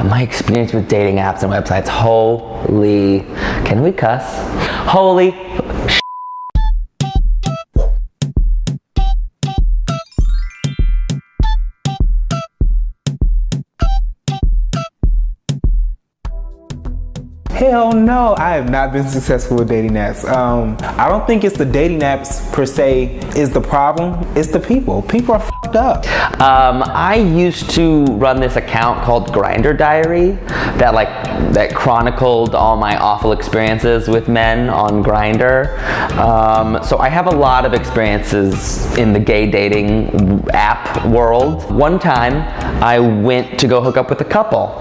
My experience with dating apps and websites, holy, can we cuss? Holy Hell no, I have not been successful with dating apps. I don't think it's the dating apps per se is the problem. It's the people. People are fucked up. I used to run this account called Grindr Diary that chronicled all my awful experiences with men on Grindr. So I have a lot of experiences in the gay dating app world. One time I went to go hook up with a couple.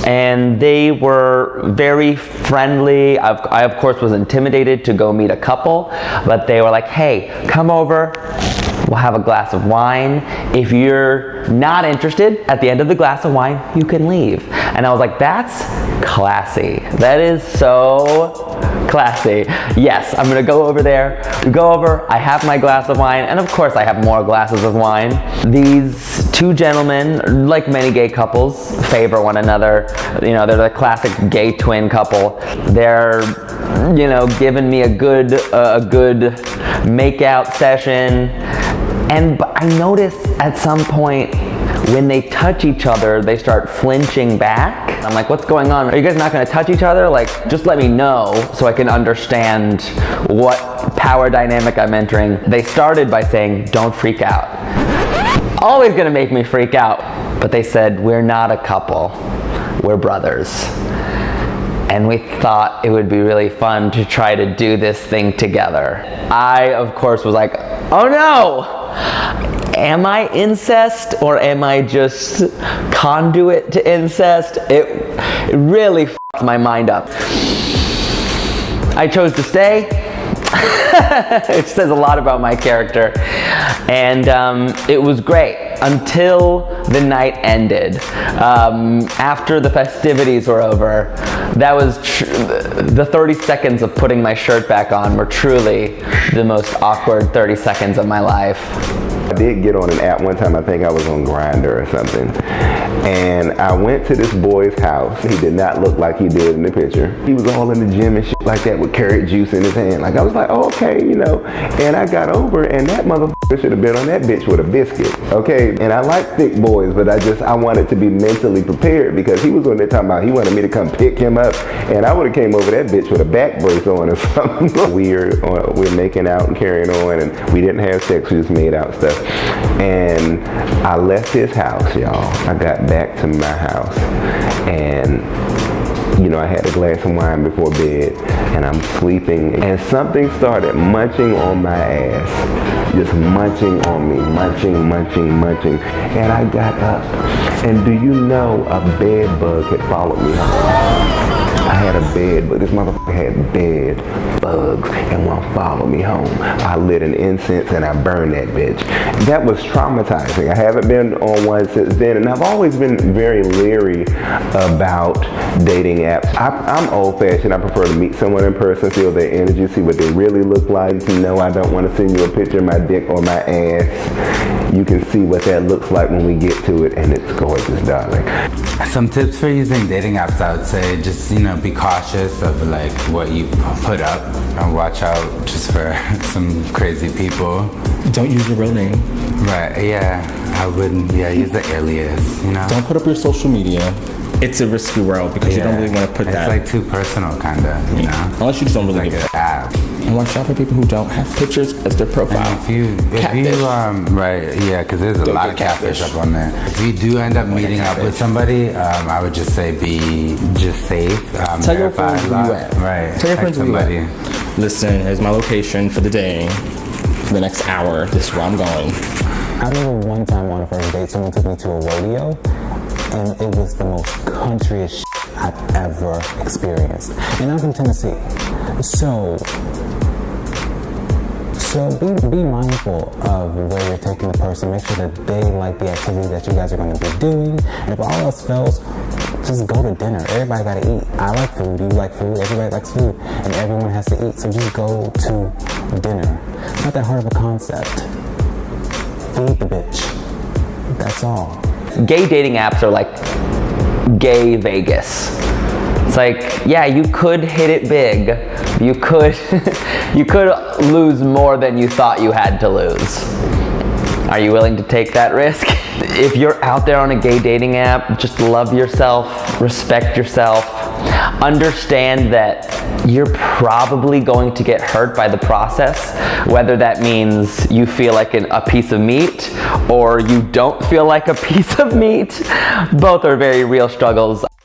And they were very friendly. I of course was intimidated to go meet a couple, but they were like, hey, come over, we'll have a glass of wine. If you're not interested, at the end of the glass of wine, you can leave. And I was like, that's classy. That is so classy. Yes, I'm gonna go over there. We go over, I have my glass of wine, and of course I have more glasses of wine. These two gentlemen, like many gay couples, favor one another. You know, they're the classic gay twin couple. They're, you know, giving me a good make-out session. But I noticed at some point when they touch each other, they start flinching back. I'm like, what's going on? Are you guys not gonna touch each other? Like, just let me know so I can understand what power dynamic I'm entering. They started by saying, don't freak out. Always gonna make me freak out. But they said, we're not a couple, we're brothers. And we thought it would be really fun to try to do this thing together. I, of course, was like, oh no! Am I incest or am I just conduit to incest? It really f***ed my mind up. I chose to stay. It says a lot about my character. And it was great until the night ended. After the festivities were over, that was the 30 seconds of putting my shirt back on were truly the most awkward 30 seconds of my life. I did get on an app one time, I think I was on Grindr or something, and I went to this boy's house. He did not look like he did in the picture. He was all in the gym and shit like that with carrot juice in his hand. Like, I was like, oh, okay, you know, and I got over and that motherfucker should have been on that bitch with a biscuit, okay? And I like thick boys, but I wanted to be mentally prepared because he was on there talking about he wanted me to come pick him up, and I would have came over that bitch with a back brace on or something. We're making out and carrying on, and we didn't have sex, we just made out stuff. And I left his house, y'all. I got back to my house, and you know, I had a glass of wine before bed, and I'm sleeping, and something started munching on my ass, just munching on me, munching, and I got up, and do you know a bed bug had followed me home? I had a bed, but this motherfucker had bed bugs and won't follow me home. I lit an incense and I burned that bitch. That was traumatizing. I haven't been on one since then, and I've always been very leery about dating apps. I'm old-fashioned. I prefer to meet someone in person, feel their energy, see what they really look like. No, I don't want to send you a picture of my dick or my ass. You can see what that looks like when we get to it, and it's gorgeous, darling. Some tips for using dating apps, I would say, just, you know, be cautious of like what you put up and watch out just for some crazy people. Don't use your real name. Right, yeah, I wouldn't, use the alias, you know? Don't put up your social media. It's a risky world because you don't really want to put that. It's like too personal, kind of, you know? Unless you just don't really give an app. And watch out for people who don't have pictures as their profile. And if you right, yeah, because there's a lot of catfish up on there. If you do end up meeting up with somebody, I would just say be just safe. Tell your friends where you at. Right. Tell your friends where you at. Listen, here's my location for the day, for the next hour. This is where I'm going. I remember one time on a first date, someone took me to a rodeo, and it was the most countryest shit I've ever experienced. And I'm from Tennessee. So be mindful of where you're taking the person. Make sure that they like the activity that you guys are going to be doing. And if all else fails, just go to dinner. Everybody got to eat. I like food. You like food. Everybody likes food. And everyone has to eat. So just go to dinner. It's not that hard of a concept. Feed the bitch. That's all. Gay dating apps are like gay Vegas. It's like, yeah, you could hit it big. You could, you could lose more than you thought you had to lose. Are you willing to take that risk? If you're out there on a gay dating app, just love yourself, respect yourself, understand that you're probably going to get hurt by the process, whether that means you feel like a piece of meat or you don't feel like a piece of meat. Both are very real struggles.